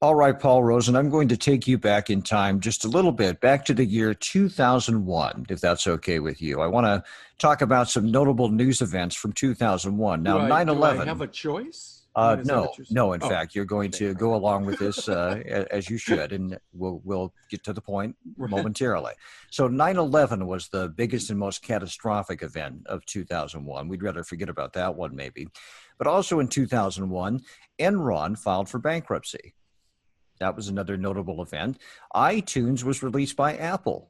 All right, Paul Rosen, I'm going to take you back in time just a little bit, back to the year 2001, if that's okay with you. I want to talk about some notable news events from 2001. Now, Do I have 9/11. a choice? I mean, is that No, what you're saying? no. In Oh, fact, you're going okay. to All go right. along with this as you should, and we'll get to the point Right. momentarily. So, 9/11 was the biggest and most catastrophic event of 2001. We'd rather forget about that one, maybe. But also in 2001, Enron filed for bankruptcy. That was another notable event. iTunes was released by Apple.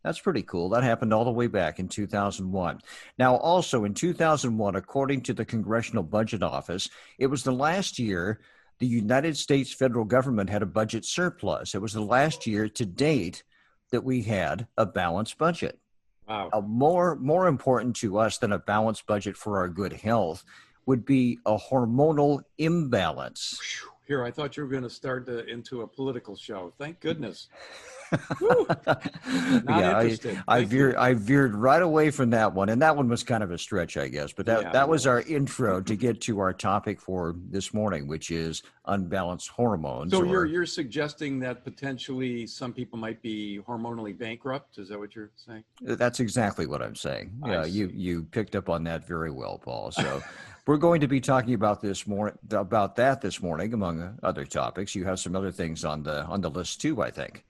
That's pretty cool. That happened all the way back in 2001. Now, also in 2001, according to the Congressional Budget Office, it was the last year the United States federal government had a budget surplus. It was the last year to date that we had a balanced budget. Wow. More important to us than a balanced budget for our good health would be a hormonal imbalance. Phew. Here, I thought you were going to start into a political show. Thank goodness. Woo. Not Yeah, interested. Thank you. I veered right away from that one, and that one was kind of a stretch, I guess. But Yeah, that it was our was. intro to get to our topic for this morning, which is unbalanced hormones. So you're Or you're suggesting that potentially some people might be hormonally bankrupt? Is that what you're saying? that's exactly what I'm saying. I Yeah, see. you picked up on that very well, Paul. So we're going to be talking about this morning, among other topics. You have some other things on the list too, I think.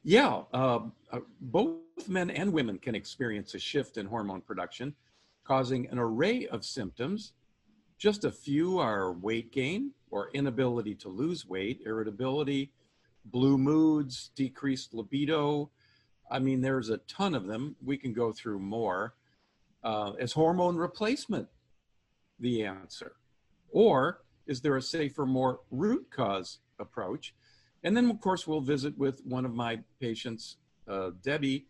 Yeah, both men and women can experience a shift in hormone production, causing an array of symptoms. Just a few are weight gain or inability to lose weight, irritability, blue moods, decreased libido. I mean, there's a ton of them. We can go through more. Is hormone replacement the answer? Or is there a safer, more root cause approach? And then, of course, we'll visit with one of my patients, Debbie,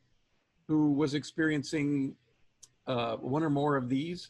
who was experiencing one or more of these.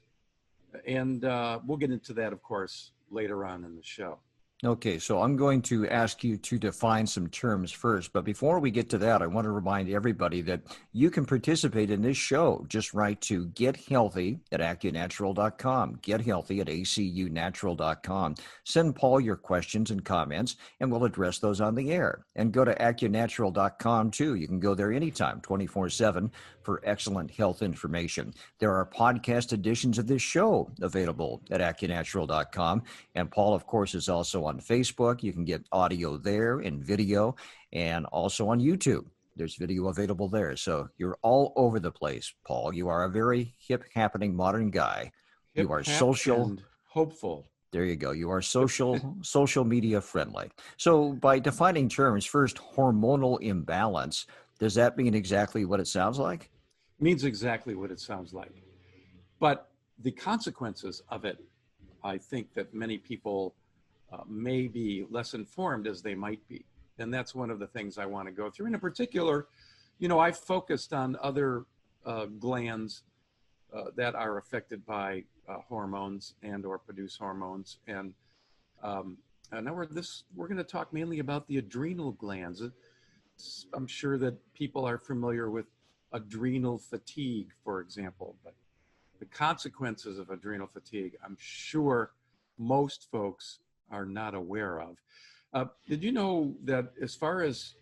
And we'll get into that, of course, later on in the show. Okay, so I'm going to ask you to define some terms first. But before we get to that, I want to remind everybody that you can participate in this show. Just write to gethealthy@acunatural.com, gethealthy@acunatural.com. Send Paul your questions and comments, and we'll address those on the air. And go to acunatural.com too. You can go there anytime, 24/7, for excellent health information. There are podcast editions of this show available at acunatural.com. And Paul, of course, is also on Facebook. You can get audio there and video, and also on YouTube. There's video available there. So you're all over the place, Paul. You are a very hip, happening modern guy. You Hip, are hap, social. and hopeful. There you go. You are social media friendly. So by defining terms, first, hormonal imbalance, does that mean exactly what it sounds like? Means exactly what it sounds like. But the consequences of it, I think that many people may be less informed as they might be. And that's one of the things I want to go through. And in particular, I've focused on other glands that are affected by hormones and or produce hormones. And now we're going to talk mainly about the adrenal glands. I'm sure that people are familiar with adrenal fatigue, for example, but the consequences of adrenal fatigue, I'm sure most folks are not aware of. Did you know that as far as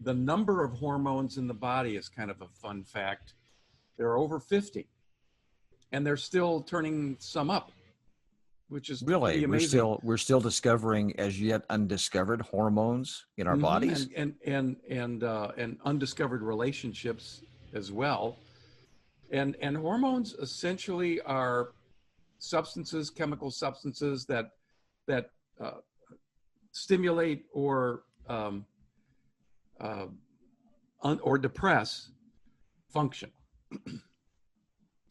the number of hormones in the body is kind of a fun fact, there are over 50, and they're still turning some up, which is Really, pretty amazing. we're still discovering as yet undiscovered hormones in our bodies. And undiscovered relationships as well. And hormones essentially are substances, chemical substances that stimulate or depress function.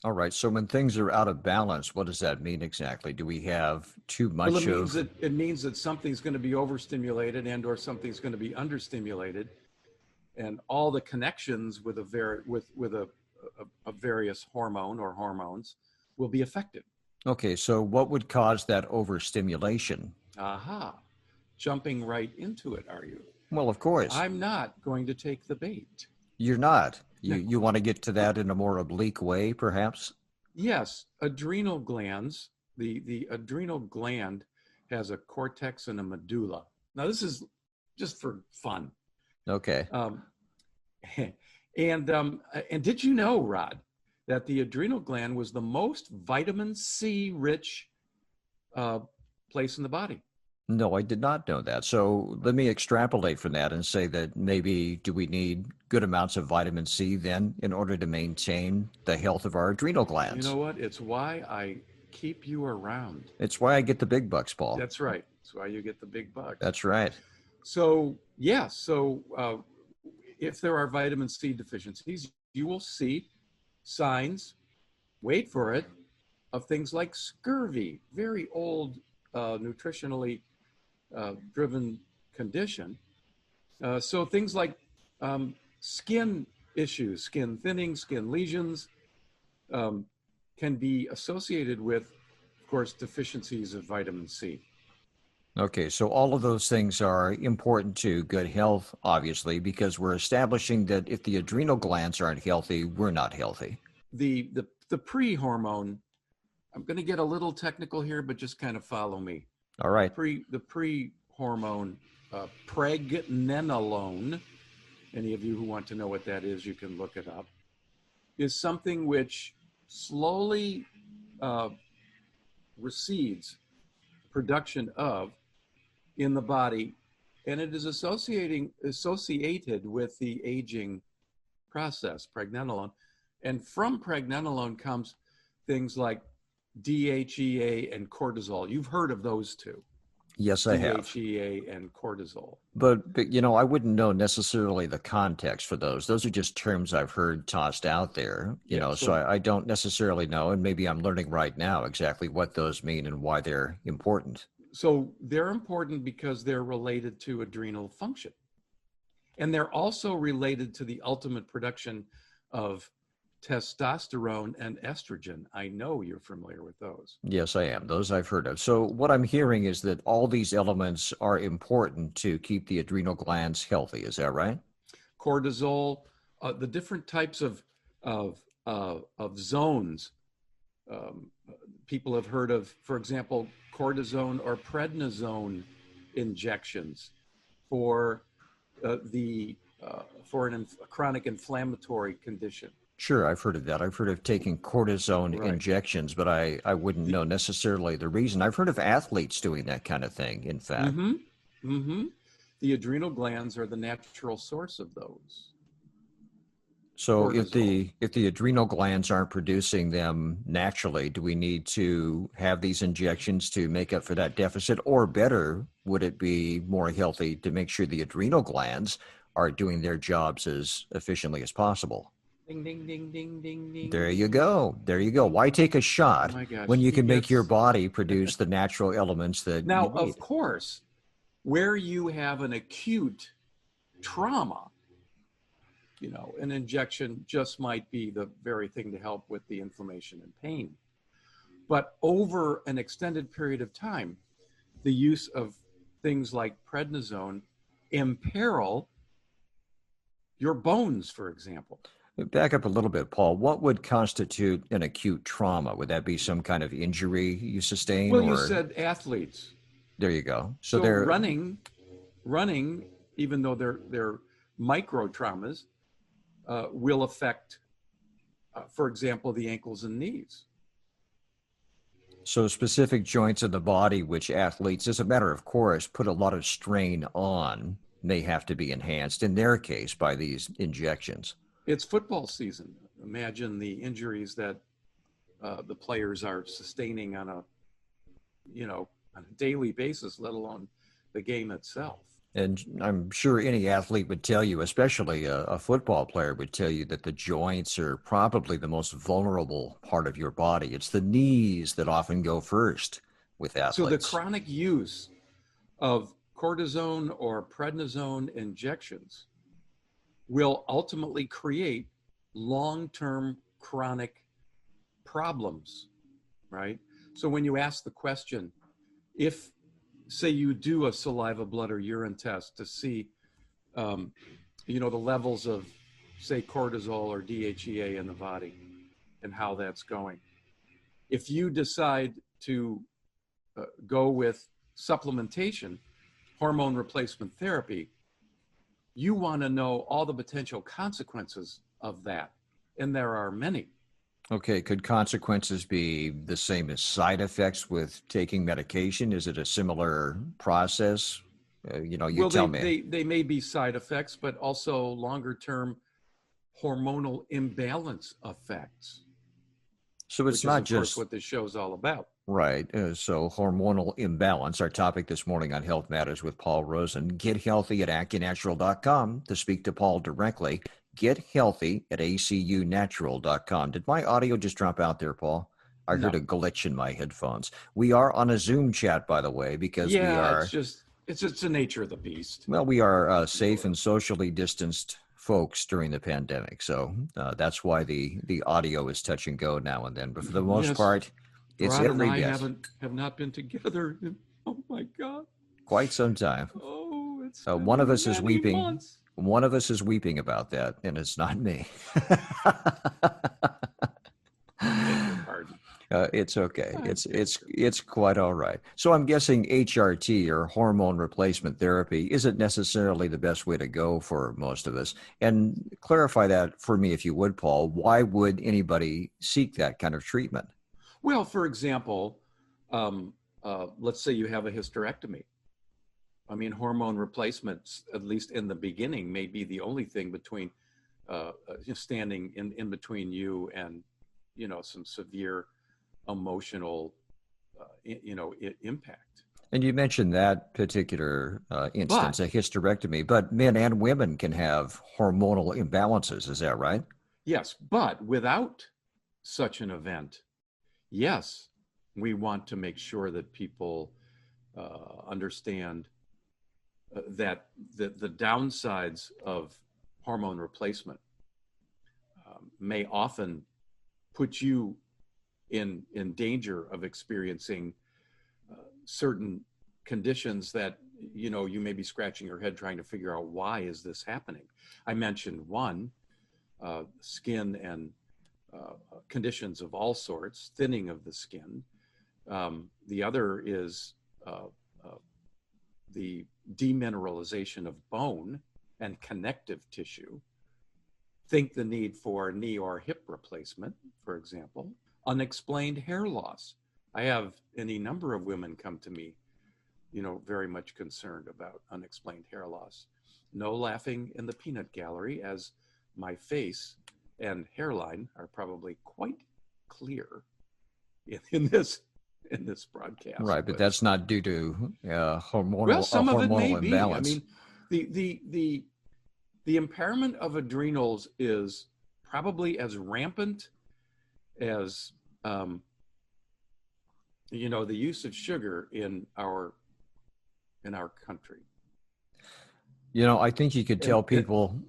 All right. So when things are out of balance, what does that mean exactly? Do we have too Well, much of? it means that something's going to be overstimulated and or something's going to be understimulated, and all the connections with a various hormone or hormones will be affected. Okay. So what would cause that overstimulation? Aha. Jumping right into it, are you? Well, of course, I'm not going to take the bait. you're not. No. You want to get to that in a more oblique way, perhaps? Yes, adrenal glands. The adrenal gland has a cortex and a medulla. Now, this is just for fun. Okay. Um, and did you know, Rod, that the adrenal gland was the most vitamin C rich place in the body? No, I did not know that. So let me extrapolate from that and say that maybe do we need good amounts of vitamin C then in order to maintain the health of our adrenal You glands? know what? It's why I keep you around. It's why I get the big bucks, Paul. That's right. That's why you get the big bucks. That's right. So, yeah. So, if there are vitamin C deficiencies, you will see signs, wait for it, of things like scurvy, very old, nutritionally driven condition. So things like skin issues, skin thinning, skin lesions um, can be associated with, of course, deficiencies of vitamin C. Okay, so all of those things are important to good health, obviously, because we're establishing that if the adrenal glands aren't healthy, we're not healthy. The pre-hormone, I'm going to get a little technical here, but just kind of follow me. All right. The pre-hormone pregnenolone, any of you who want to know what that is, you can look it up, is something which slowly recedes production of in the body, and it is associated with the aging process, pregnenolone. And from pregnenolone comes things like DHEA and cortisol. You've heard of those two, Yes, I have. DHEA and cortisol. But you know, I wouldn't know necessarily the context for those. Those are just terms I've heard tossed out there, you know, so I don't necessarily know, and maybe I'm learning right now exactly what those mean and why they're important. So they're important because they're related to adrenal function. And they're also related to the ultimate production of testosterone and estrogen. I know you're familiar with those. Yes, I am. Those I've heard of. So what I'm hearing is that all these elements are important to keep the adrenal glands healthy. Is that right? Cortisol, the different types of zones. People have heard of, for example, cortisone or prednisone injections for for a chronic inflammatory condition. Sure, I've heard of that. I've heard of taking cortisone Right. injections, but I wouldn't The, know necessarily the reason. I've heard of athletes doing that kind of thing, in fact. mm-hmm, mm-hmm. The adrenal glands are the natural source of those. So Cortisol. if the adrenal glands aren't producing them naturally, do we need to have these injections to make up for that deficit? Or better, would it be more healthy to make sure the adrenal glands are doing their jobs as efficiently as possible? Ding, ding, ding, ding, ding, ding, There you ding, go. There you go. ding. Why take a Oh shot my gosh, when you he can make your gets. body produce the natural elements that you Now, need? of course, where you have an acute trauma, an injection just might be the very thing to help with the inflammation and pain. But over an extended period of time, the use of things like prednisone imperil your bones, for example. Back up a little bit, Paul. What would constitute an acute trauma? Would that be some kind of injury you sustain, Well, you or said athletes. there you go. So So they're running, even though they're micro traumas, will affect, for example, the ankles and knees. so specific joints of the body, which athletes, as a matter of course, put a lot of strain on, may have to be enhanced in their case by these injections. It's football season. Imagine the injuries that the players are sustaining on a daily basis, let alone the game itself. And I'm sure any athlete would tell you, especially a football player would tell you that the joints are probably the most vulnerable part of your body. It's the knees that often go first with So the athletes. chronic use of cortisone or prednisone injections will ultimately create long-term chronic problems, right? So when you ask the question, if, say, you do a saliva, blood, or urine test to see, the levels of, say, cortisol or DHEA in the body and how that's going. If you decide to go with supplementation, hormone replacement therapy, you want to know all the potential consequences of that. And there are many. Okay, could consequences be the same as side effects with taking medication? Is it a similar process? You Well, tell me. they may be side effects, but also longer term hormonal imbalance effects, So it's which is, not of course, just what this show is all about. right. So hormonal imbalance, our topic this morning on Health Matters with Paul Rosen. Get healthy at acunatural.com to speak to Paul directly. Get healthy at acunatural.com. Did my audio just drop out there, Paul? I heard No. a glitch in my headphones. We are on a Zoom chat, by the way, because Yeah, it's just the nature of the beast. we are safe and socially distanced folks during the pandemic. So that's why the audio is touch and go now and then. But for the most Yes, part, it's Rod and every I bit. have not been together in, oh my God, Quite some time. oh, it's One of been us is many weeping. months. One of us is weeping about that, and it's not me. I beg your pardon. It's okay. I It's beg it's your it's quite all right. So I'm guessing HRT or hormone replacement therapy isn't necessarily the best way to go for most of us. And clarify that for me, if you would, Paul. Why would anybody seek that kind of treatment? Well, for example, let's say you have a hysterectomy. I mean, hormone replacements, at least in the beginning, may be the only thing between standing in between you and, some severe emotional, impact. And you mentioned that particular instance, But a hysterectomy, but men and women can have hormonal imbalances. Is that right? yes, but without such an event, yes, we want to make sure that people understand that the downsides of hormone replacement may often put you in danger of experiencing certain conditions that you may be scratching your head trying to figure out, why is this happening. I mentioned one, skin and conditions of all sorts, thinning of the skin. The other is the demineralization of bone and connective tissue. Think the need for knee or hip replacement, for example. Unexplained hair loss. I have any number of women come to me, very much concerned about unexplained hair loss. No laughing in the peanut gallery, as my face and hairline are probably quite clear in this broadcast. Right, but that's not due to Well, some of it may hormonal be. I imbalance. mean, the impairment of adrenals is probably as rampant as the use of sugar in our country. I think you could tell And people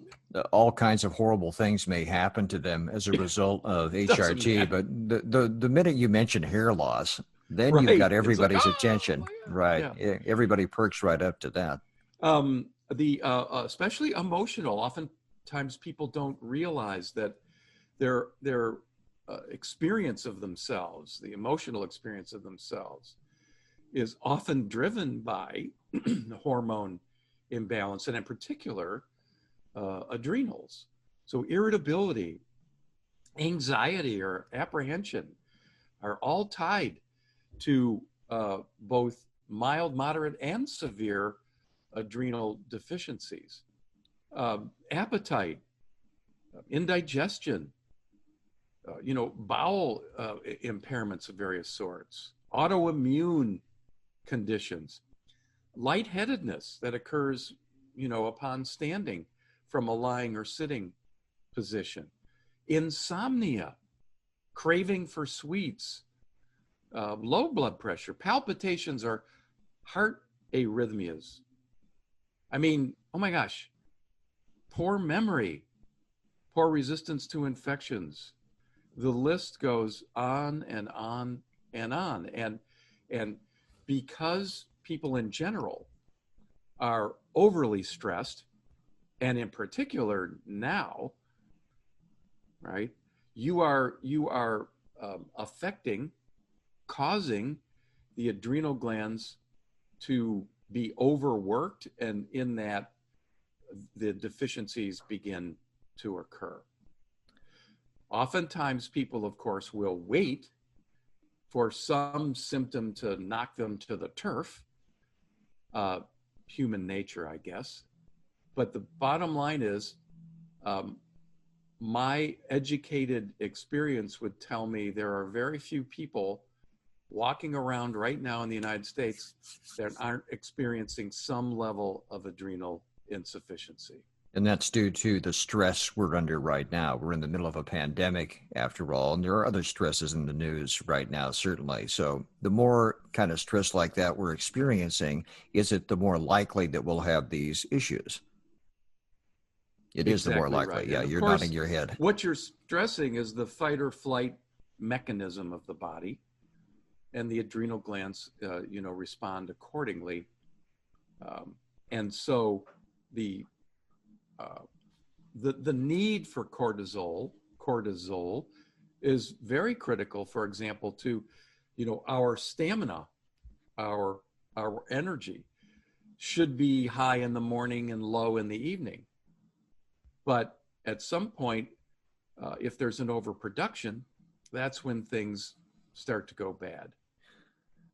all kinds of horrible things may happen to them as a result of it doesn't HRT, matter. but the minute you mention hair loss, then you've got Right. It's like, everybody's oh attention. my God. Right. Yeah. Everybody perks right up to that. The especially emotional. Oftentimes people don't realize that their experience of themselves, the emotional experience of themselves, is often driven by hormone imbalance, and in particular, adrenals. So irritability, anxiety, or apprehension are all tied to both mild, moderate, and severe adrenal deficiencies. Appetite, indigestion, bowel impairments of various sorts, autoimmune conditions, lightheadedness that occurs, upon standing from a lying or sitting position, insomnia, craving for sweets, low blood pressure, palpitations, or heart arrhythmias. I mean, oh my gosh, poor memory, poor resistance to infections. The list goes on and on and on. And because people in general are overly stressed, and in particular now, right, you are affecting, causing the adrenal glands to be overworked, and in that the deficiencies begin to occur. Oftentimes people, of course, will wait for some symptom to knock them to the turf. Human nature, I guess. But the bottom line is, my educated experience would tell me there are very few people walking around right now in the United States that aren't experiencing some level of adrenal insufficiency. And that's due to the stress we're under right now. We're in the middle of a pandemic, after all, and there are other stresses in the news right now, certainly. So the more kind of stress like that we're experiencing, is it the more likely that we'll have these issues? It is the more Exactly likely. right. Yeah, And of you're course, nodding your head. what you're stressing is the fight or flight mechanism of the body, and the adrenal glands, respond accordingly. And so the need for cortisol is very critical, for example, to, our stamina, our energy should be high in the morning and low in the evening. But at some point, if there's an overproduction, that's when things start to go bad.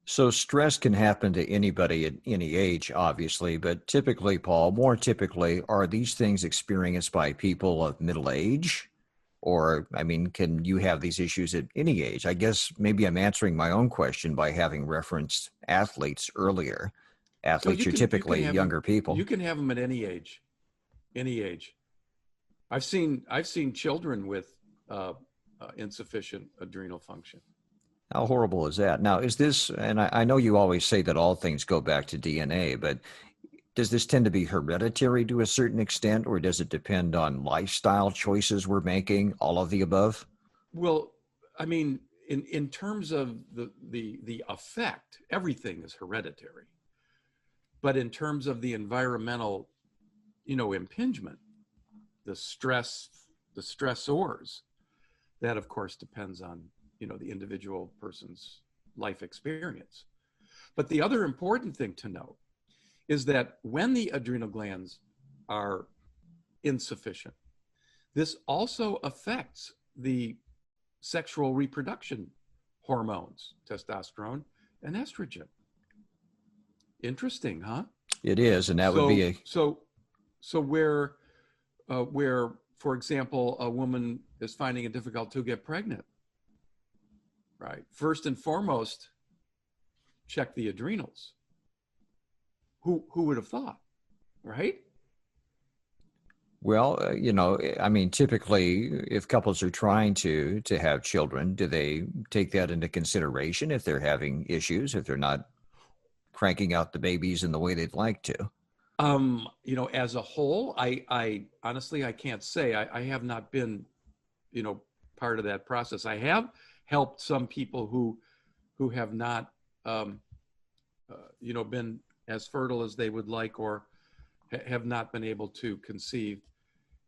So stress can happen to anybody at any age, obviously, but typically, Paul, more typically, are these things experienced by people of middle age? Or, I mean, can you have these issues at any age? I guess maybe I'm answering my own question by having referenced athletes earlier. No, Athletes are typically have them. younger people. You can have them at any age, any age. I've seen children with insufficient adrenal function. How horrible is that? Now, is this, and I know you always say that all things go back to DNA, but does this tend to be hereditary to a certain extent, or does it depend on lifestyle choices we're making, all of the above? Well, I mean, in terms of the effect, everything is hereditary. But in terms of the environmental, impingement, the stressors, that of course depends on, the individual person's life experience. But the other important thing to note is that when the adrenal glands are insufficient, this also affects the sexual reproduction hormones, testosterone and estrogen. Interesting, huh? It is, and that would be a So where, for example, a woman is finding it difficult to get pregnant, right? First and foremost, check the adrenals. Who would have thought, right? well, I mean, typically, if couples are trying to have children, do they take that into consideration if they're having issues, if they're not cranking out the babies in the way they'd like to? As a whole, I honestly, I can't say. I have not been, part of that process. I have helped some people who have not, been as fertile as they would like, or have not been able to conceive.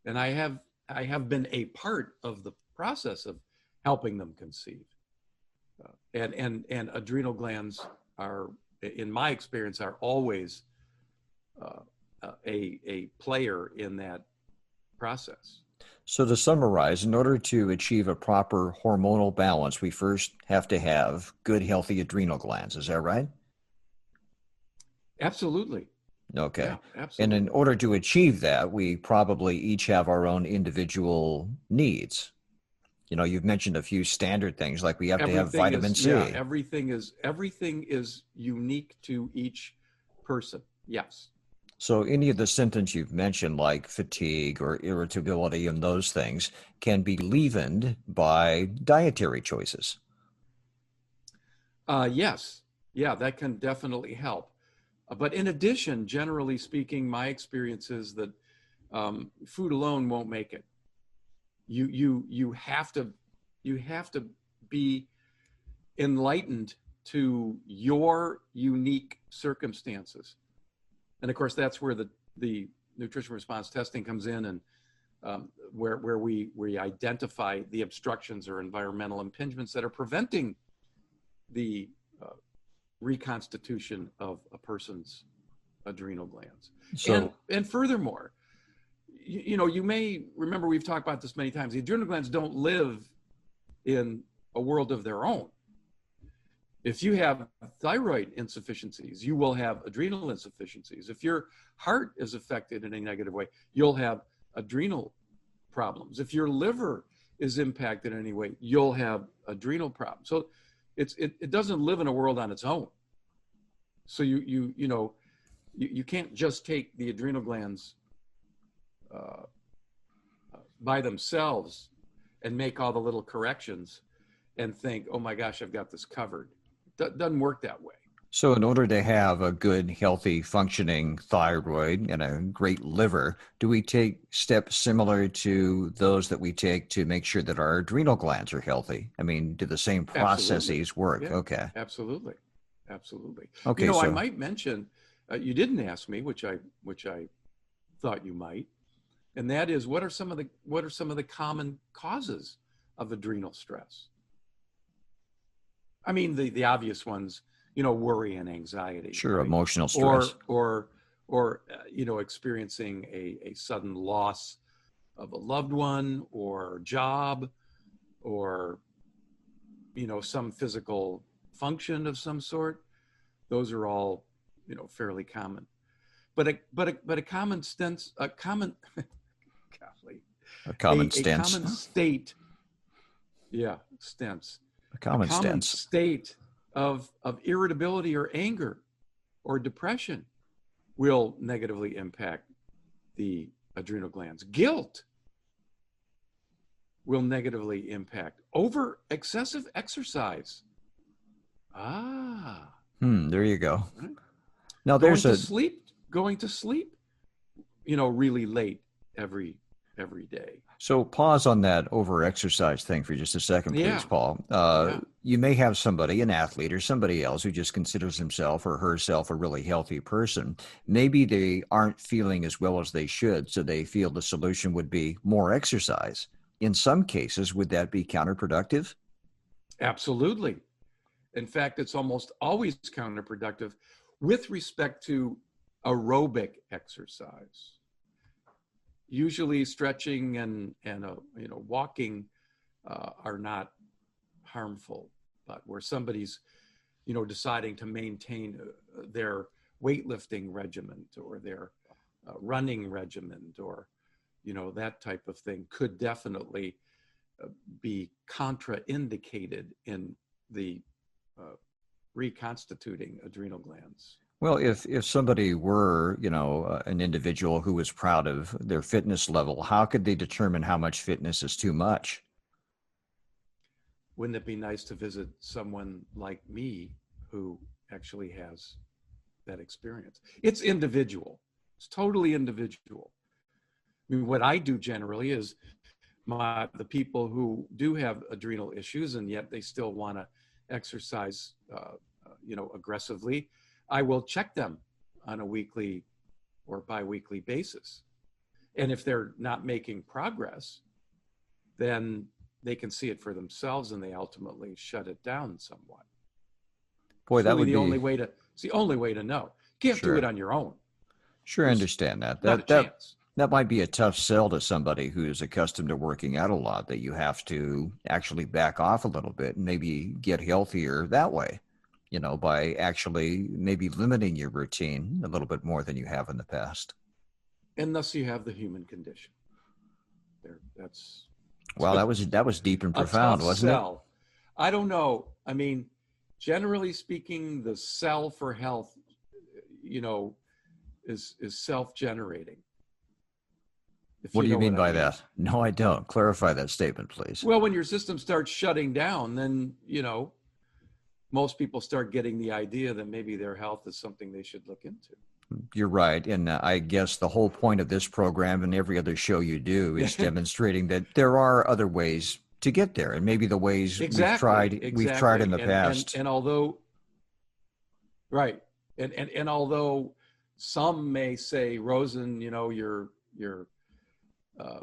And I have been a part of the process of helping them conceive. And adrenal glands are, in my experience, are always a player in that process. So to summarize, in order to achieve a proper hormonal balance, we first have to have good, healthy adrenal glands. Is that right? Absolutely. Okay. Yeah, And absolutely. in order to achieve that, we probably each have our own individual needs. You've mentioned a few standard things like we have to have Everything vitamin is, yeah, C. everything is unique to each person. Yes. So any of the symptoms you've mentioned, like fatigue or irritability and those things, can be leavened by dietary choices. Yes. Yeah, that can definitely help. But in addition, generally speaking, my experience is that food alone won't make it. You have to be enlightened to your unique circumstances. And of course, that's where the nutrition response testing comes in, and where we identify the obstructions or environmental impingements that are preventing the reconstitution of a person's adrenal glands. So, And furthermore, you may remember we've talked about this many times. The adrenal glands don't live in a world of their own. If you have thyroid insufficiencies, you will have adrenal insufficiencies. If your heart is affected in a negative way, you'll have adrenal problems. If your liver is impacted in any way, you'll have adrenal problems. So it doesn't live in a world on its own. So you can't just take the adrenal glands by themselves and make all the little corrections and think, oh my gosh, I've got this covered. Doesn't work that way. so in order to have a good, healthy, functioning thyroid and a great liver, do we take steps similar to those that we take to make sure that our adrenal glands are healthy? I mean, do the same processes Absolutely. work? Yeah, Okay. absolutely. Absolutely. Okay. I So, might mention, you didn't ask me, which I thought you might, and that is what are some of the common causes of adrenal stress? I mean, the obvious ones, worry and anxiety, sure, right? emotional Or stress. experiencing a sudden loss of a loved one or job, or some physical function of some sort. Those are all fairly common. But a common sense, golly, A common a stents. common state, yeah, stents, A a common common stents. state of irritability or anger or depression will negatively impact the adrenal glands. Guilt will negatively impact over excessive exercise. There you go. Right. Now Going there's to a sleep, really late every day. So pause on that over exercise thing for just a second, please, Yeah, Paul. yeah, You may have somebody, an athlete or somebody else who just considers himself or herself a really healthy person. Maybe they aren't feeling as well as they should, so they feel the solution would be more exercise. In some cases, would that be counterproductive? absolutely. In fact, it's almost always counterproductive with respect to aerobic exercise. Usually, stretching and walking are not harmful, but where somebody's deciding to maintain their weightlifting regimen or their running regimen or that type of thing could definitely be contraindicated in the reconstituting adrenal glands. Well, if somebody were, an individual who was proud of their fitness level, how could they determine how much fitness is too much? Wouldn't it be nice to visit someone like me who actually has that experience? It's individual. It's totally individual. I mean, what I do generally is the people who do have adrenal issues and yet they still want to exercise, aggressively, I will check them on a weekly or biweekly basis. And if they're not making progress, then they can see it for themselves and they ultimately shut it down somewhat. Boy, It's that really would the be only way to, it's the only way to know. You can't do sure. it on your own. Sure, I There's understand that. not a That chance. that might be a tough sell to somebody who's accustomed to working out a lot, that you have to actually back off a little bit and maybe get healthier that way, by actually maybe limiting your routine a little bit more than you have in the past. And thus you have the human condition. That's Wow, that was deep and a profound, tough wasn't it? sell. I don't know. I mean, generally speaking, the sell for health, is self-generating. If What you do you know mean what I by mean. that? No, I don't. Clarify that statement, please. Well, when your system starts shutting down, then, most people start getting the idea that maybe their health is something they should look into. You're right. And I guess the whole point of this program and every other show you do is demonstrating that there are other ways to get there. And maybe the ways Exactly, we've tried in exactly. the past. And although, right. And although some may say, Rosen, you're uh,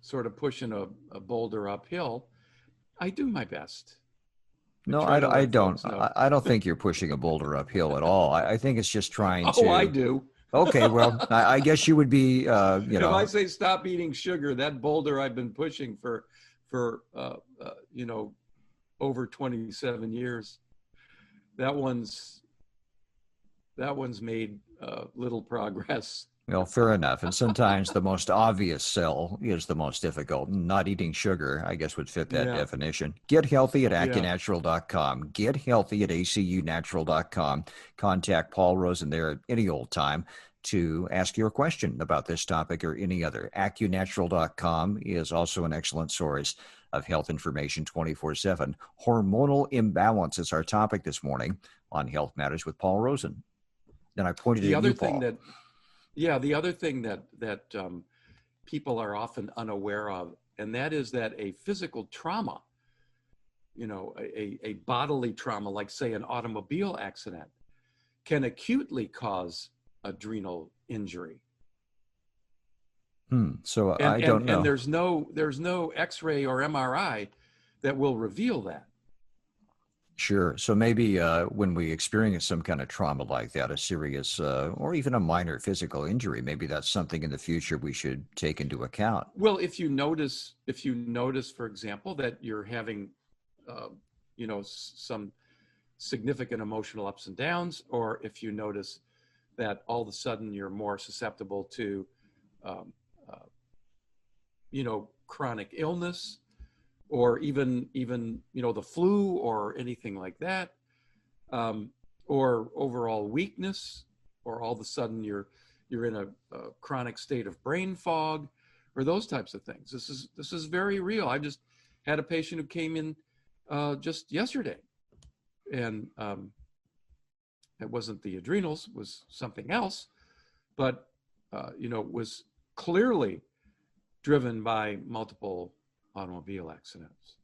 sort of pushing a boulder uphill, I do my best. No, Try to I let don't. folks know. I don't think you're pushing a boulder uphill at all. I think it's just trying Oh, I to. do. Okay, well, I guess you would be, If I say stop eating sugar, that boulder I've been pushing for over 27 years, that one's made little progress. well, fair enough. And sometimes the most obvious sell is the most difficult. Not eating sugar, I guess, would fit that Yeah, definition. Get healthy at yeah. AccuNatural.com. Get healthy at ACUnatural.com. Contact Paul Rosen there at any old time to ask your question about this topic or any other. AccuNatural.com is also an excellent source of health information 24/7. Hormonal imbalance is our topic this morning on Health Matters with Paul Rosen. And I pointed The at you, other thing Paul. that, yeah, the other thing that people are often unaware of, and that is that a physical trauma, a bodily trauma, like say an automobile accident, can acutely cause adrenal injury. So And I and don't and know. there's no X-ray or MRI that will reveal that. Sure. So maybe when we experience some kind of trauma like that, a serious or even a minor physical injury, maybe that's something in the future we should take into account. Well, if you notice, for example, that you're having, some significant emotional ups and downs, or if you notice that all of a sudden you're more susceptible to, um, uh, chronic illness, or even the flu or anything like that, or overall weakness, or all of a sudden you're in a chronic state of brain fog, or those types of things. This is very real. I just had a patient who came in just yesterday, and it wasn't the adrenals, it was something else, but was clearly driven by multiple automobile accidents.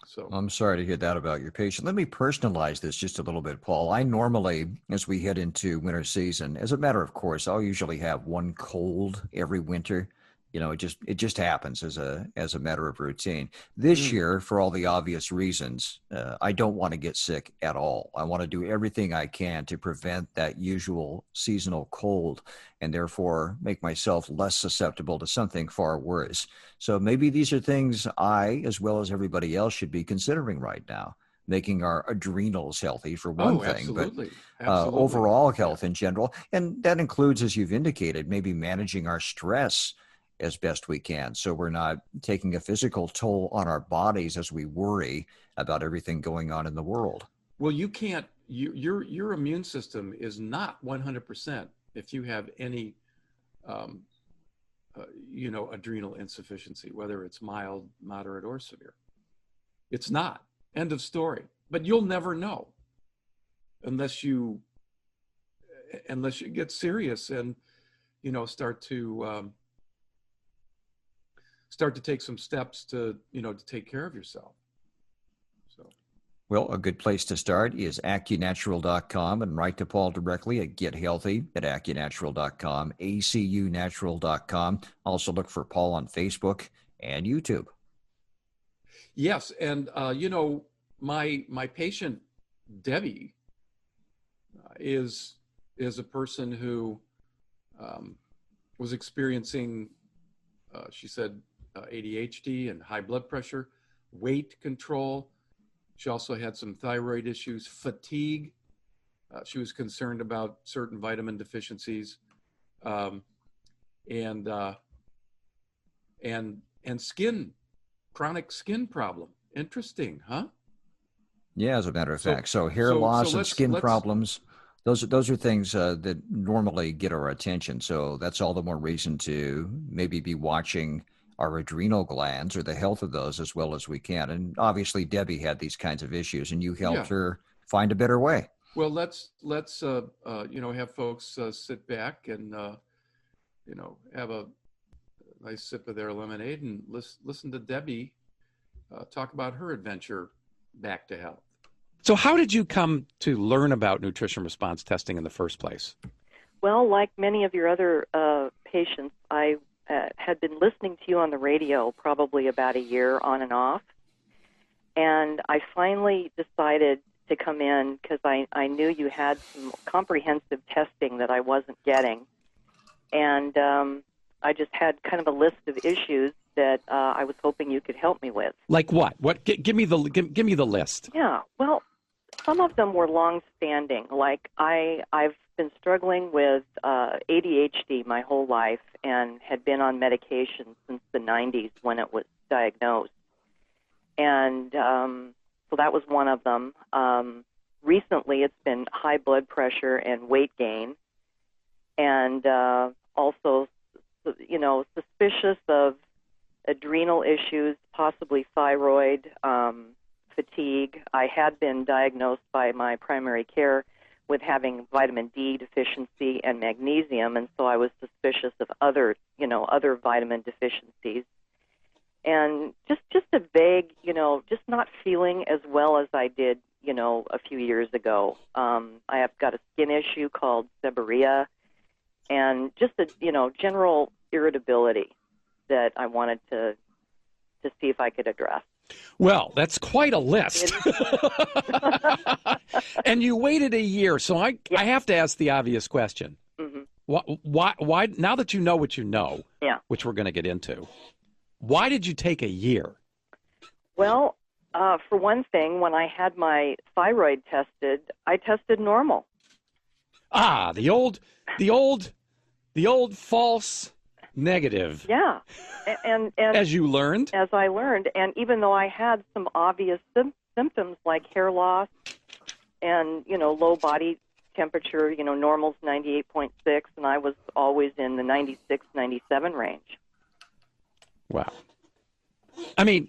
So, I'm sorry to hear that about your patient. Let me personalize this just a little bit, Paul. I normally, as we head into winter season, as a matter of course, I'll usually have one cold every winter. It just happens as a matter of routine. This mm, year, for all the obvious reasons, I don't want to get sick at all. I want to do everything I can to prevent that usual seasonal cold and therefore make myself less susceptible to something far worse. So maybe these are things I, as well as everybody else, should be considering right now. Making our adrenals healthy for one oh, thing, but absolutely, absolutely, overall yeah. health in general. And that includes, as you've indicated, maybe managing our stress as best we can. So we're not taking a physical toll on our bodies as we worry about everything going on in the world. Well, you can't. Your immune system is not 100% if you have any, um, adrenal insufficiency, whether it's mild, moderate, or severe. It's not. End of story. But you'll never know unless you get serious and start to take some steps to take care of yourself. So. Well, a good place to start is AccuNatural.com and write to Paul directly at GetHealthy@AccuNatural.com, ACUNatural.com. Also look for Paul on Facebook and YouTube. Yes, and my patient Debbie is a person who was experiencing, she said, ADHD and high blood pressure, weight control. She also had some thyroid issues, fatigue. She was concerned about certain vitamin deficiencies, um, and skin, chronic skin problem. Interesting, huh? Yeah, as a matter of So fact. So hair so loss and let's skin let's problems, those are things that normally get our attention. So that's all the more reason to maybe be watching our adrenal glands or the health of those as well as we can. And obviously, Debbie had these kinds of issues, and you helped yeah. her find a better way. Well, let's have folks sit back and have a nice sip of their lemonade and listen to Debbie talk about her adventure back to health. So how did you come to learn about nutrition response testing in the first place? Well, like many of your other patients, I had been listening to you on the radio probably about a year on and off. And I finally decided to come in because I knew you had some comprehensive testing that I wasn't getting. And I just had kind of a list of issues that I was hoping you could help me with. Like what? Give me the list. Yeah, well, some of them were long-standing. Like I've been struggling with ADHD my whole life and had been on medication since the 90s when it was diagnosed. And so that was one of them. Recently, it's been high blood pressure and weight gain. And also, suspicious of adrenal issues, possibly thyroid, fatigue. I had been diagnosed by my primary care with having vitamin D deficiency and magnesium, and so I was suspicious of other vitamin deficiencies. And just a vague, just not feeling as well as I did, a few years ago. I have got a skin issue called seborrhea, and just a, general irritability that I wanted to see if I could address. Well, that's quite a list. And you waited a year, so I have to ask the obvious question. Mm-hmm. Why, now that you know what you know, yeah, which we're going to get into, why did you take a year? Well, for one thing, when I had my thyroid tested, I tested normal. Ah, the old false negative. Yeah, and as you learned, as I learned, and even though I had some obvious symptoms like hair loss and low body temperature, normal's 98.6, and I was always in the 96, 97 range. Wow. I mean,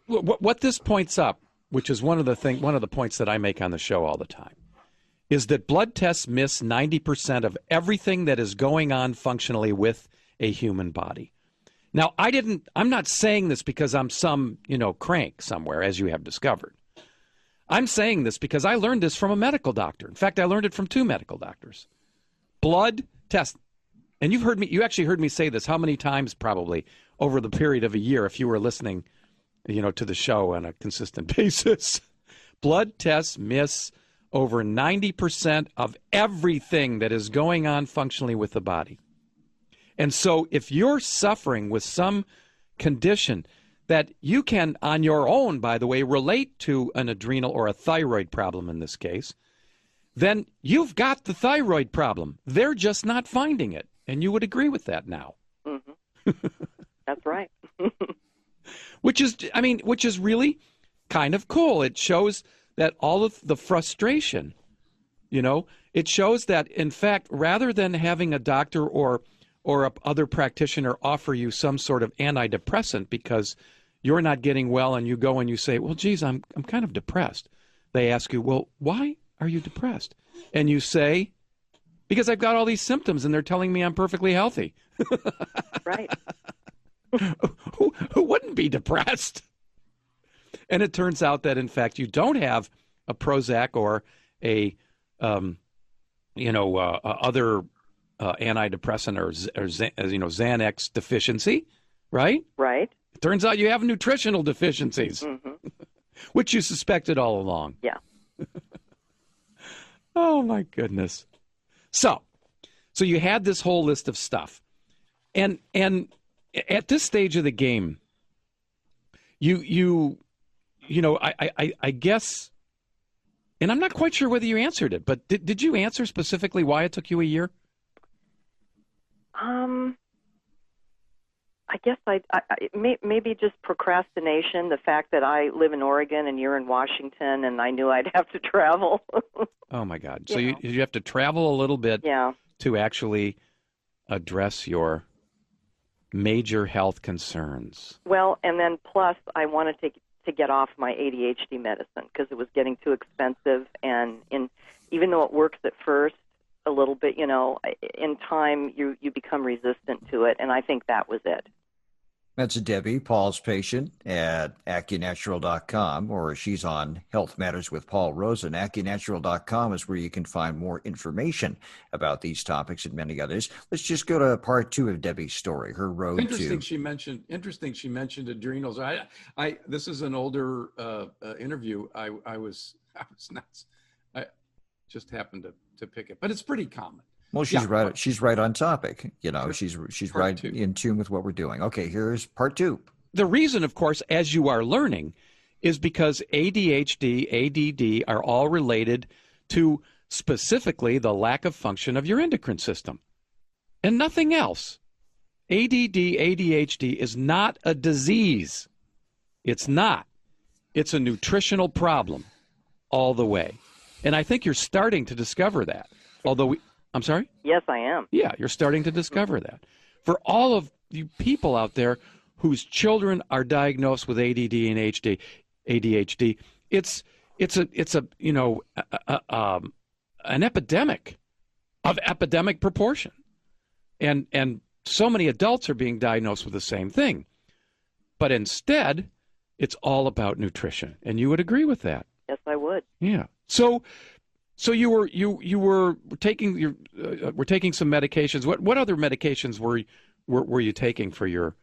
what this points up, which is one of the points that I make on the show all the time, is that blood tests miss 90% of everything that is going on functionally with a human body. Now, I'm not saying this because I'm some, crank somewhere, as you have discovered. I'm saying this because I learned this from a medical doctor. In fact, I learned it from two medical doctors. Blood test. And you actually heard me say this how many times probably over the period of a year if you were listening, to the show on a consistent basis. Blood tests miss over 90% of everything that is going on functionally with the body. And so if you're suffering with some condition that you can, on your own, by the way, relate to an adrenal or a thyroid problem in this case, then you've got the thyroid problem. They're just not finding it. And you would agree with that now. Mm-hmm. That's right. Which is really kind of cool. It shows that all of the frustration, it shows that, in fact, rather than having a doctor or a other practitioner offer you some sort of antidepressant because you're not getting well and you go and you say, well, geez, I'm kind of depressed. They ask you, well, why are you depressed? And you say, because I've got all these symptoms and they're telling me I'm perfectly healthy. Right. Who wouldn't be depressed? And it turns out that, in fact, you don't have a Prozac or a, other antidepressant or Xanax deficiency, right? Right. It turns out you have nutritional deficiencies, mm-hmm. which you suspected all along. Yeah. Oh, my goodness. So you had this whole list of stuff. And at this stage of the game, I guess, and I'm not quite sure whether you answered it, but did you answer specifically why it took you a year? I guess maybe just procrastination, the fact that I live in Oregon and you're in Washington, and I knew I'd have to travel. Oh, my God. So you have to travel a little bit to actually address your major health concerns. Well, and then plus I wanted to get off my ADHD medicine because it was getting too expensive, and even though it works at first a little bit, in time you become resistant to it, and I think that was it. That's Debbie, Paul's patient at AccuNatural.com, or she's on Health Matters with Paul Rosen. AccuNatural.com is where you can find more information about these topics and many others. Let's just go to part 2 of Debbie's story, her road Interesting. to. She mentioned adrenals. This is an older interview. I was nuts. I just happened to pick it, but it's pretty common. Well, she's right. She's right on topic. You know, she's right 2. in tune with what we're doing. Okay, here's part 2. The reason, of course, as you are learning, is because ADHD, ADD are all related to specifically the lack of function of your endocrine system and nothing else. ADD, ADHD is not a disease. It's not. It's a nutritional problem all the way. And I think you're starting to discover that. I'm sorry? Yes, I am. Yeah, you're starting to discover that. For all of you people out there whose children are diagnosed with ADD and ADHD, it's an epidemic of epidemic proportion. And so many adults are being diagnosed with the same thing. But instead, it's all about nutrition. And you would agree with that? Yes, I would. Yeah. So you were taking some medications. What other medications were you taking for your,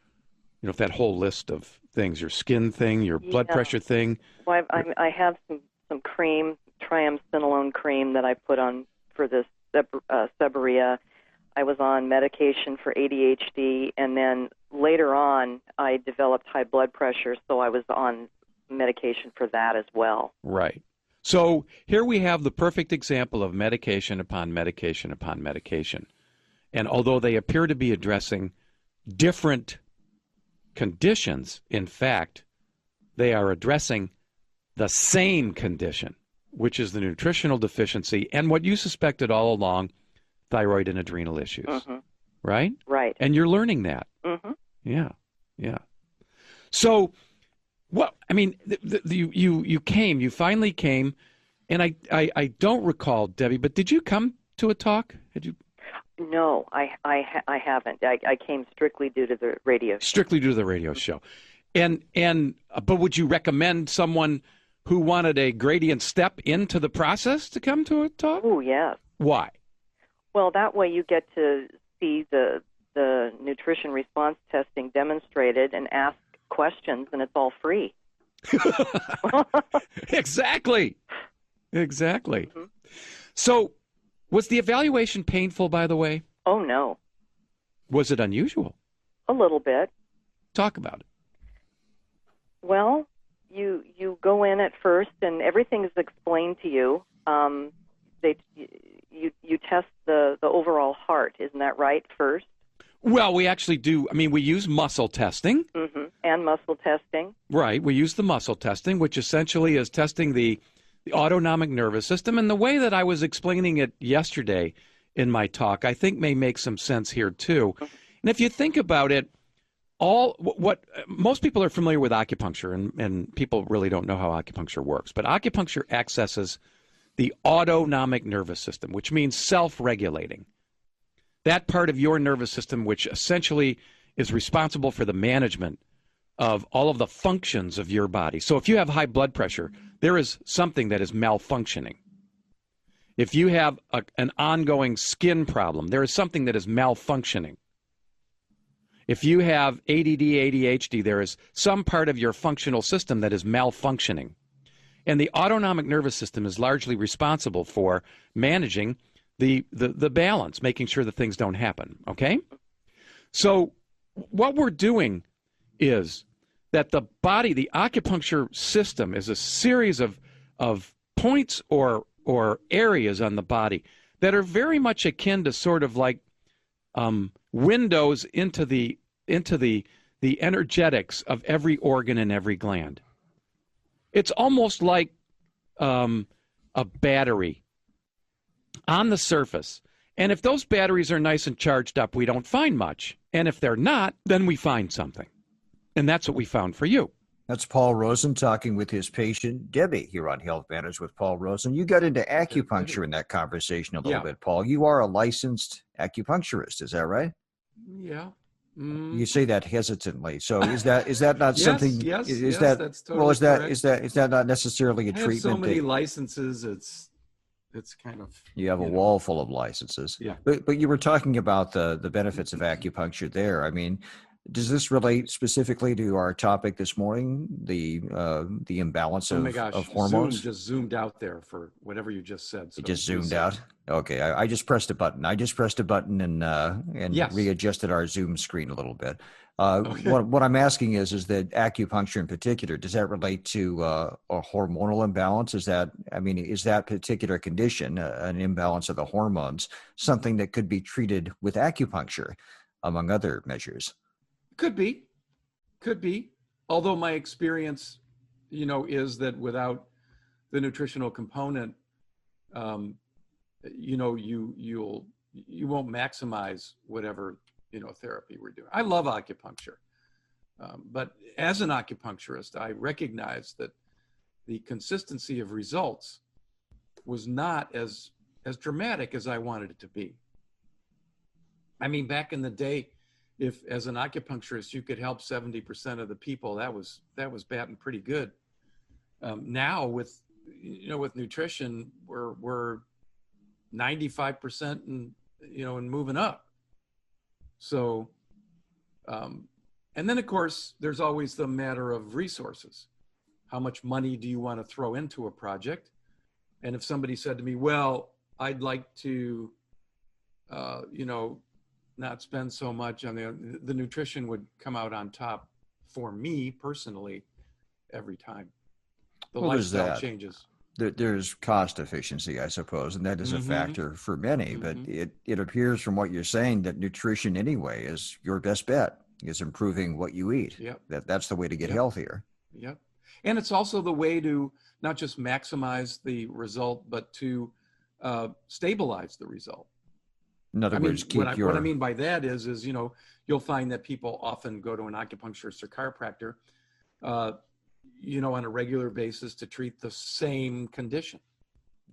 that whole list of things, your skin thing, your blood pressure thing? Well, I have some cream, triamcinolone cream that I put on for this seborrhea. I was on medication for ADHD, and then later on I developed high blood pressure, so I was on medication for that as well. Right. So here we have the perfect example of medication upon medication upon medication. And although they appear to be addressing different conditions, in fact, they are addressing the same condition, which is the nutritional deficiency and what you suspected all along, thyroid and adrenal issues. Mm-hmm. Right? Right. And you're learning that. Mm-hmm. Yeah. So, well, I mean, you finally came, and I don't recall, Debbie, but did you come to a talk? Had you? No, I haven't. I came strictly due to the radio show. Strictly due to the radio show. But would you recommend someone who wanted a gradient step into the process to come to a talk? Oh, yes. Why? Well, that way you get to see the nutrition response testing demonstrated and ask questions, and it's all free. Exactly. Mm-hmm. So, was the evaluation painful, by the way? Oh, no. Was it unusual? A little bit. Talk about it. Well, you go in at first, and everything is explained to you. You test the overall heart, isn't that right, first? Well, we actually do. I mean, we use muscle testing. Mm-hmm. And muscle testing. Right. We use the muscle testing, which essentially is testing the autonomic nervous system. And the way that I was explaining it yesterday in my talk, I think may make some sense here, too. Mm-hmm. And if you think about it, what most people are familiar with acupuncture, and people really don't know how acupuncture works. But acupuncture accesses the autonomic nervous system, which means self-regulating. That part of your nervous system, which essentially is responsible for the management of all of the functions of your body. So if you have high blood pressure, there is something that is malfunctioning. If you have an ongoing skin problem, there is something that is malfunctioning. If you have ADD, ADHD, there is some part of your functional system that is malfunctioning. And the autonomic nervous system is largely responsible for managing the balance, making sure that things don't happen, okay? So what we're doing is that the body, the acupuncture system, is a series of points or areas on the body that are very much akin to sort of like windows into the energetics of every organ and every gland. It's almost like a battery on the surface. And if those batteries are nice and charged up, we don't find much. And if they're not, then we find something. And that's what we found for you. That's Paul Rosen talking with his patient, Debbie, here on Health Matters with Paul Rosen. You got into acupuncture in that conversation a little bit, Paul. You are a licensed acupuncturist, is that right? Yeah. You say that hesitantly. So is that not Yes, something? yes, Is yes, that that's well? totally correct. Is that not necessarily a I have so treatment many that licenses, it's kind of, you have a wall full of licenses? yeah. But you were talking about the benefits of acupuncture there. I mean, does this relate specifically to our topic this morning, the imbalance Oh my of gosh, Zoom hormones? just zoomed out there for whatever you just said. It So just be zoomed safe. out. Okay, I just pressed a button. I just pressed a button and Yes. readjusted our Zoom screen a little bit. Okay. What I'm asking is that acupuncture in particular, does that relate to a hormonal imbalance? Is that particular condition, an imbalance of the hormones, something that could be treated with acupuncture, among other measures? Could be, could be. Although my experience, is that without the nutritional component, you won't maximize whatever therapy we're doing. I love acupuncture, but as an acupuncturist, I recognize that the consistency of results was not as dramatic as I wanted it to be. I mean, back in the day, if as an acupuncturist you could help 70% of the people, that was batting pretty good. Now with nutrition, we're 95% and moving up. So, and then of course there's always the matter of resources. How much money do you want to throw into a project? And if somebody said to me, well, I'd like to, not spend so much on the nutrition would come out on top for me personally every time. The lifestyle changes. There's cost efficiency, I suppose, and that is a factor for many. But it appears from what you're saying that nutrition anyway is your best bet, is improving what you eat. Yep. That's the way to get healthier. Yep. And it's also the way to not just maximize the result, but to stabilize the result. In other words, what I mean by that is you'll find that people often go to an acupuncturist or chiropractor, on a regular basis to treat the same condition.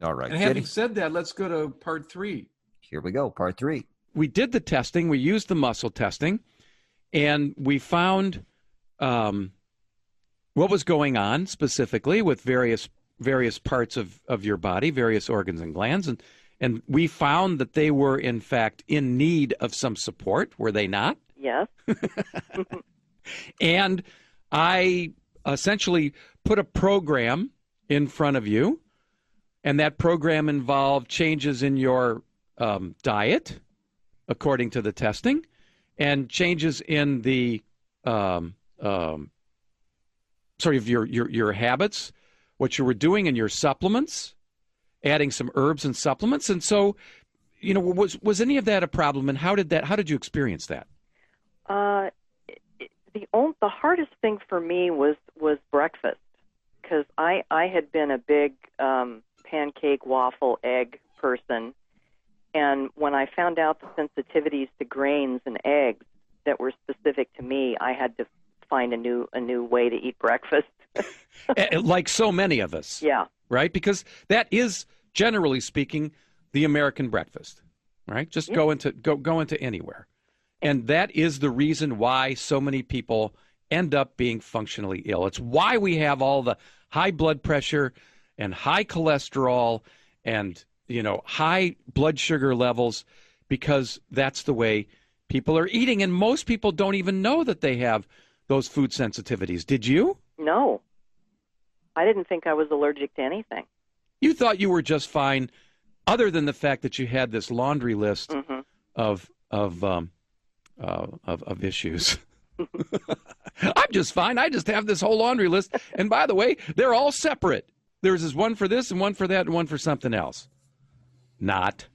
All right. And having said that, let's go to part 3. Here we go, part 3. We did the testing. We used the muscle testing, and we found what was going on specifically with various parts of your body, various organs and glands, and we found that they were, in fact, in need of some support, were they not? Yes. And I essentially put a program in front of you, and that program involved changes in your diet, according to the testing, and changes in the sort of your habits, what you were doing in your supplements, adding some herbs and supplements. And so, was any of that a problem, and how did you experience that? The hardest thing for me was breakfast, because I had been a big pancake, waffle, egg person, and when I found out the sensitivities to grains and eggs that were specific to me, I had to find a new way to eat breakfast. Like so many of us. Yeah. Right? Because that is, generally speaking, the American breakfast. Right? Just go into anywhere. And that is the reason why so many people end up being functionally ill. It's why we have all the high blood pressure and high cholesterol and, high blood sugar levels, because that's the way people are eating. And most people don't even know that they have those food sensitivities. Did you? No. I didn't think I was allergic to anything. You thought you were just fine, other than the fact that you had this laundry list of issues. I'm just fine. I just have this whole laundry list. And by the way, they're all separate. There's this one for this and one for that and one for something else. Not.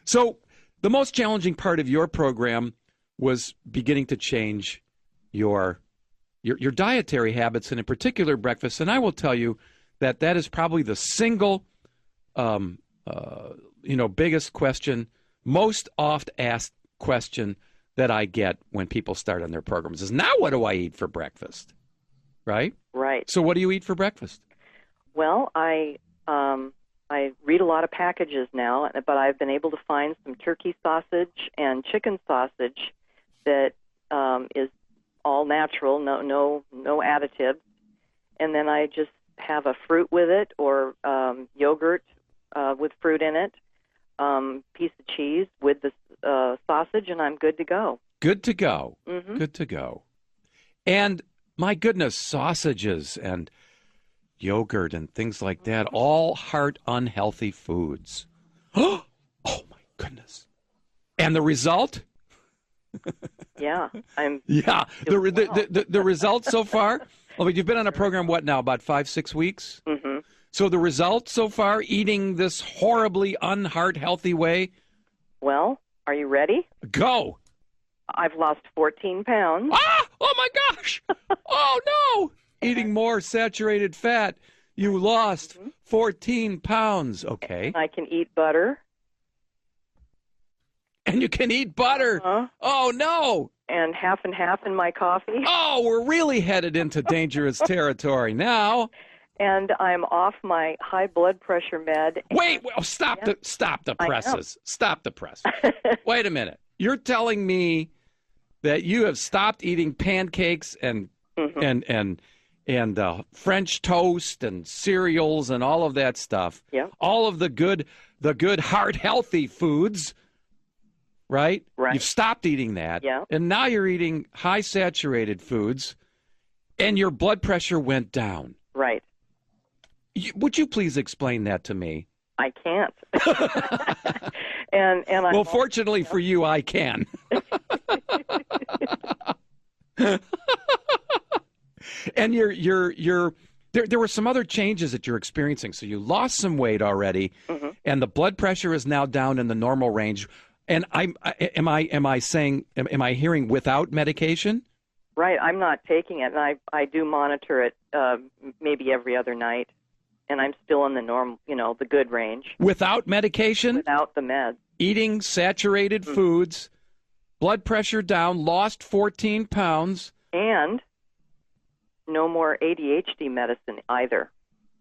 So the most challenging part of your program was beginning to change your dietary habits, and in particular breakfast. And I will tell you that is probably the single biggest question, most oft asked question that I get when people start on their programs is, now what do I eat for breakfast? Right? Right. So what do you eat for breakfast? Well, I read a lot of packages now, but I've been able to find some turkey sausage and chicken sausage that is all natural, no additives. And then I just have a fruit with it, or yogurt with fruit in it, piece of cheese with the sausage, and I'm good to go. Good to go. Mm-hmm. Good to go. And my goodness, sausages and yogurt and things like that, all heart unhealthy foods. Oh my goodness. And the result? Yeah, Yeah, the result so far? Well, you've been on a program, what now, about 5-6 weeks? Mm-hmm. So the result so far, eating this horribly unheart healthy way? Well, are you ready? Go. I've lost 14 pounds. Ah! Oh my gosh! Oh no! Eating more saturated fat. You lost 14 pounds. Okay. I can eat butter. And you can eat butter. Uh-huh. Oh no! And half in my coffee. Oh, we're really headed into dangerous territory now. And I'm off my high blood pressure med. Wait, stop the presses. Stop the press. Wait a minute. You're telling me that you have stopped eating pancakes and French toast and cereals and all of that stuff. Yeah. All of the good heart healthy foods. Right? Right. You've stopped eating that. Yeah. And now you're eating high saturated foods and your blood pressure went down. Right. Would you please explain that to me? I can't. and well, fortunately for you, I can. And there were some other changes that you're experiencing. So you lost some weight already, and the blood pressure is now down in the normal range. And am I hearing without medication? Right. I'm not taking it, and I do monitor it maybe every other night, and I'm still in the normal, the good range. Without medication? Without the meds. Eating saturated foods, blood pressure down, lost 14 pounds. And no more ADHD medicine either.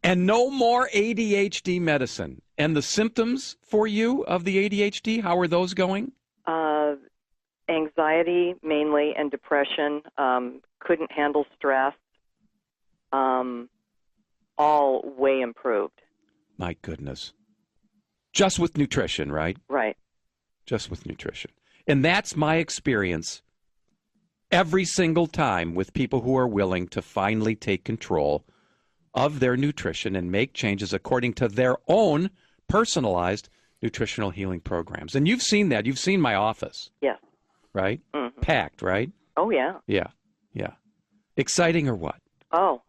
And no more ADHD medicine. And the symptoms for you of the ADHD, how are those going? Anxiety mainly and depression. Couldn't handle stress. All way improved. My goodness. Just with nutrition, right? Right. Just with nutrition. And that's my experience every single time with people who are willing to finally take control of their nutrition and make changes according to their own personalized nutritional healing programs. And you've seen that. You've seen my office. Yes. Right? Mm-hmm. Packed, right? Oh, yeah. Yeah. Yeah. Exciting or what? Oh,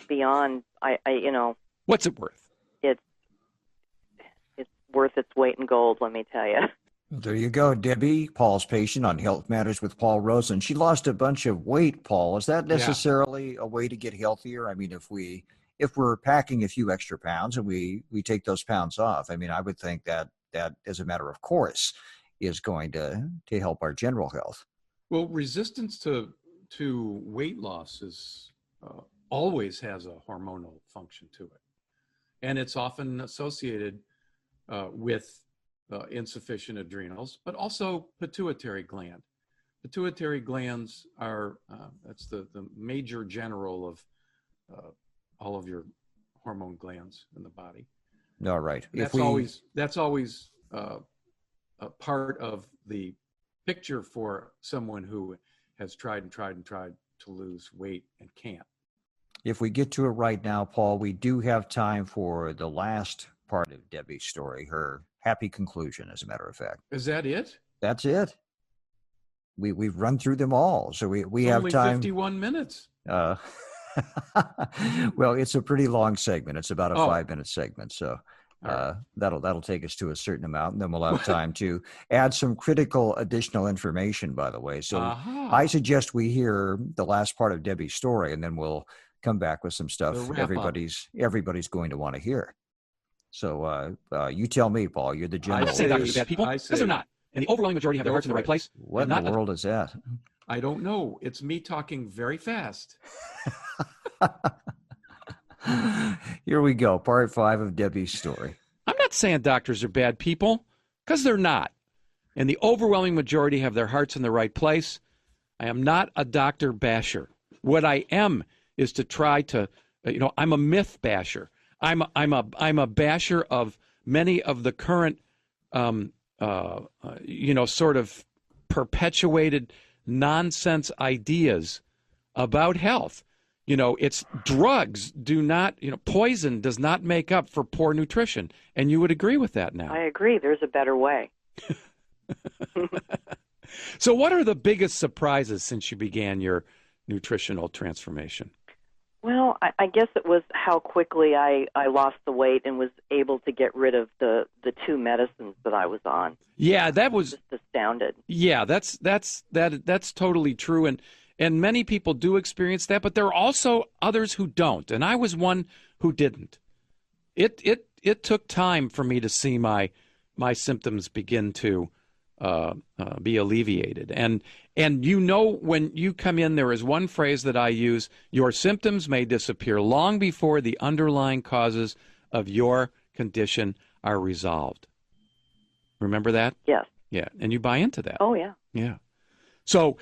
beyond, What's it worth? It's worth its weight in gold, let me tell you. There you go, Debbie, Paul's patient on Health Matters with Paul Rosen. She lost a bunch of weight, Paul. Is that necessarily a way to get healthier? I mean, if we're packing a few extra pounds and we take those pounds off, I mean, I would think that as a matter of course is going to help our general health. Well, resistance to weight loss is always has a hormonal function to it. And it's often associated with insufficient adrenals, but also pituitary gland. Pituitary glands are, that's the major general of all of your hormone glands in the body. All right. That's always a part of the picture for someone who has tried to lose weight and can't. If we get to it right now, Paul, we do have time for the last part of Debbie's story, her happy conclusion, as a matter of fact. Is that it? That's it. We've run through them all, so we have only time. 51 minutes. Well, it's a pretty long segment. It's about a 5-minute segment, so that'll take us to a certain amount, and then we'll have time to add some critical additional information, by the way. So I suggest we hear the last part of Debbie's story, and then we'll come back with some stuff everybody's going to want to hear. So you tell me, Paul. You're the general. I say doctors are bad people. Yes, they're not. And the overwhelming majority have their hearts in the right place. What in the world is that? I don't know. It's me talking very fast. Here we go. Part 5 of Debbie's story. not saying doctors are bad people, because they're not. And the overwhelming majority have their hearts in the right place. I am not a doctor basher. What I am is to try to, I'm a myth basher. I'm a basher of many of the current, sort of perpetuated nonsense ideas about health. It's drugs do not, poison does not make up for poor nutrition. And you would agree with that now. I agree. There's a better way. So what are the biggest surprises since you began your nutritional transformation? Well, I guess it was how quickly I lost the weight and was able to get rid of the two medicines that I was on. Yeah, that was just astounded. Yeah, that's totally true, and many people do experience that, but there are also others who don't, and I was one who didn't. It took time for me to see my symptoms begin to be alleviated. And when you come in, there is one phrase that I use: your symptoms may disappear long before the underlying causes of your condition are resolved. Remember that? Yes. Yeah, and you buy into that. Oh, yeah. Yeah. So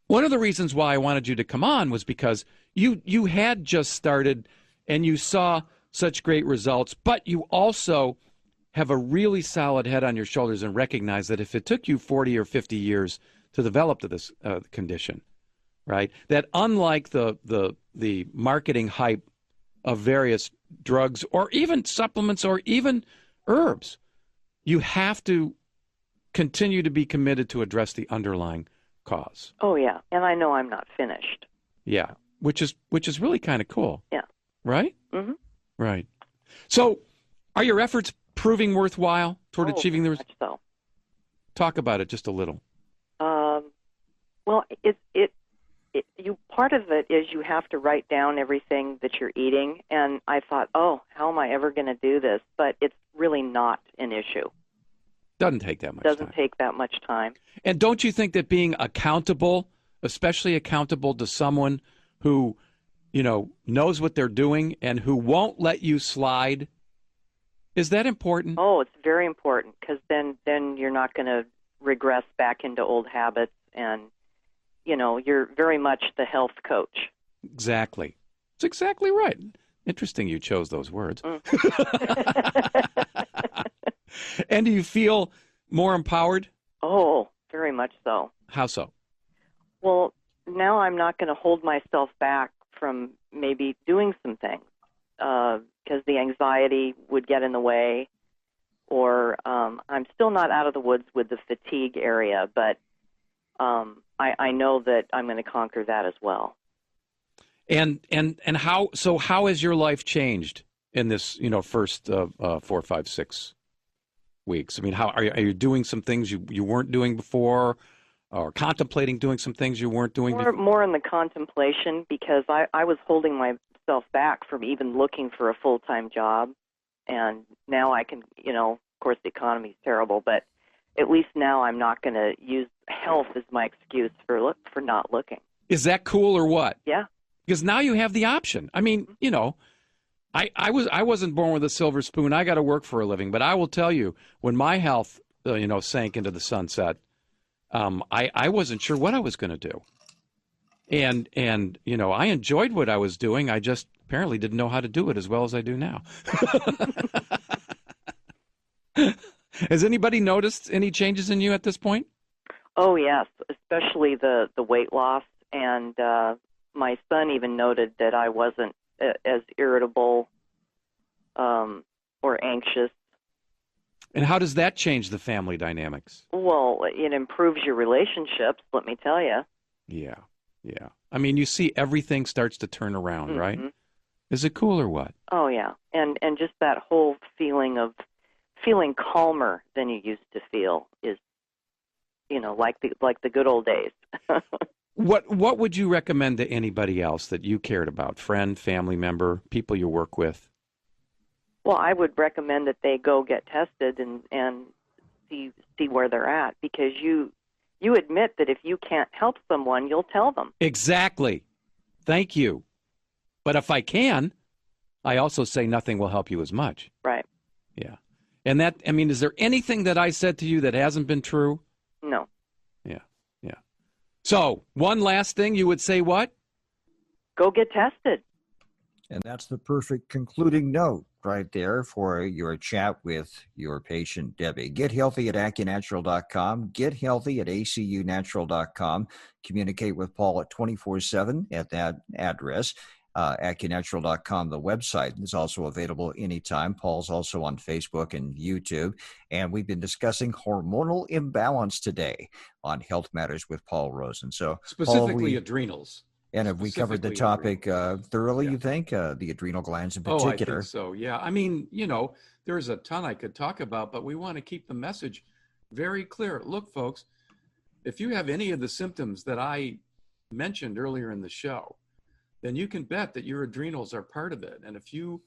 one of the reasons why I wanted you to come on was because you had just started and you saw such great results, but you also have a really solid head on your shoulders and recognize that if it took you 40 or 50 years to develop to this condition, right, that unlike the marketing hype of various drugs or even supplements or even herbs, you have to continue to be committed to address the underlying cause. Oh, yeah. And I know I'm not finished. Yeah, which is really kind of cool. Yeah. Right? Mm-hmm. Right. So are your efforts proving worthwhile toward achieving the much so. Talk about it just a little. Well, part of it is you have to write down everything that you're eating, and I thought, how am I ever going to do this? But it's really not an issue. Doesn't take that much time. Doesn't take that much time. And don't you think that being accountable, especially accountable to someone who, knows what they're doing and who won't let you slide, is that important? Oh, it's very important, because then you're not going to regress back into old habits, and, you're very much the health coach. Exactly. It's exactly right. Interesting you chose those words. And do you feel more empowered? Oh, very much so. How so? Well, now I'm not going to hold myself back from maybe doing some things because the anxiety would get in the way, or I'm still not out of the woods with the fatigue area, but I know that I'm going to conquer that as well. And how has your life changed in this first 4, 5, 6 weeks? I mean, how are you doing some things you weren't doing before, or contemplating doing some things you weren't doing before? More in the contemplation, because I was holding myself back from even looking for a full-time job, and now I can, of course the economy's terrible, but at least now I'm not going to use health as my excuse for not looking. Is that cool or what? Yeah. Because now you have the option. I mean, I wasn't born with a silver spoon. I got to work for a living. But I will tell you, when my health, sank into the sunset, I wasn't sure what I was going to do. And I enjoyed what I was doing. I just apparently didn't know how to do it as well as I do now. Has anybody noticed any changes in you at this point? Oh, yes, especially the weight loss. And my son even noted that I wasn't as irritable or anxious. And how does that change the family dynamics? Well, it improves your relationships, let me tell you. Yeah. I mean, you see everything starts to turn around, right? Is it cool or what? Oh, yeah. And just that whole feeling of feeling calmer than you used to feel is, like the good old days. What would you recommend to anybody else that you cared about? Friend, family member, people you work with? Well, I would recommend that they go get tested and see where they're at, because you admit that if you can't help someone, you'll tell them. Exactly. Thank you. But if I can, I also say nothing will help you as much. Right. Yeah. And that, I mean, is there anything that I said to you that hasn't been true? No. Yeah, yeah. So, one last thing, you would say what? Go get tested. And that's the perfect concluding note right there for your chat with your patient, Debbie. Get healthy at AccuNatural.com. Get healthy at ACUNatural.com. Communicate with Paul at 24/7 at that address. AccuNatural.com, the website, is also available anytime. Paul's also on Facebook and YouTube. And we've been discussing hormonal imbalance today on Health Matters with Paul Rosen. So, Specifically Paul, adrenals. and have we covered the topic thoroughly, you think? The adrenal glands in particular? Oh, I think so, yeah. I mean, you know, there's a ton I could talk about, but we want to keep the message very clear. Look, folks, if you have any of the symptoms that I mentioned earlier in the show, then you can bet that your adrenals are part of it. And if you,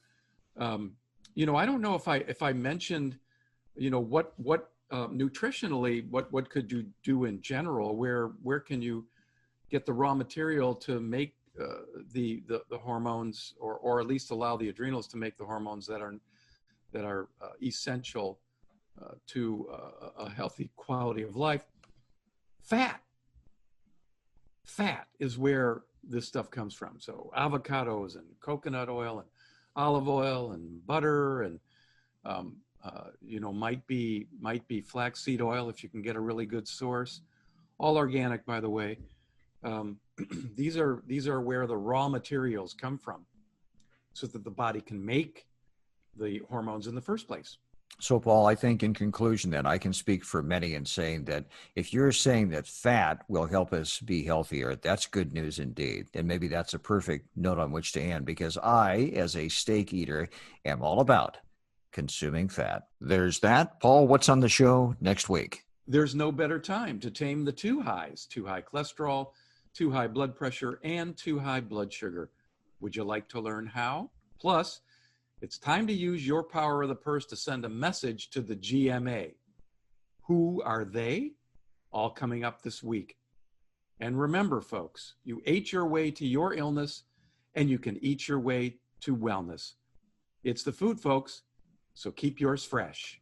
you know, I don't know if I mentioned, you know, what nutritionally, what could you do in general? Where can you get the raw material to make the hormones, or at least allow the adrenals to make the hormones that are essential to a healthy quality of life. Fat is where this stuff comes from. So avocados and coconut oil and olive oil and butter and you know, might be flaxseed oil if you can get a really good source. All organic, by the way. These are where the raw materials come from, so that the body can make the hormones in the first place. So, Paul, I think in conclusion, then, I can speak for many in saying that if you're saying that fat will help us be healthier, that's good news indeed. And maybe that's a perfect note on which to end, because I, as a steak eater, am all about consuming fat. There's that. Paul, what's on the show next week? There's no better time to tame the two highs: too high cholesterol, too high blood pressure, and too high blood sugar. Would you like to learn how? Plus, it's time to use your power of the purse to send a message to the GMA. Who are they? All coming up this week. And remember, folks, you ate your way to your illness, and you can eat your way to wellness. It's the food, folks, so keep yours fresh.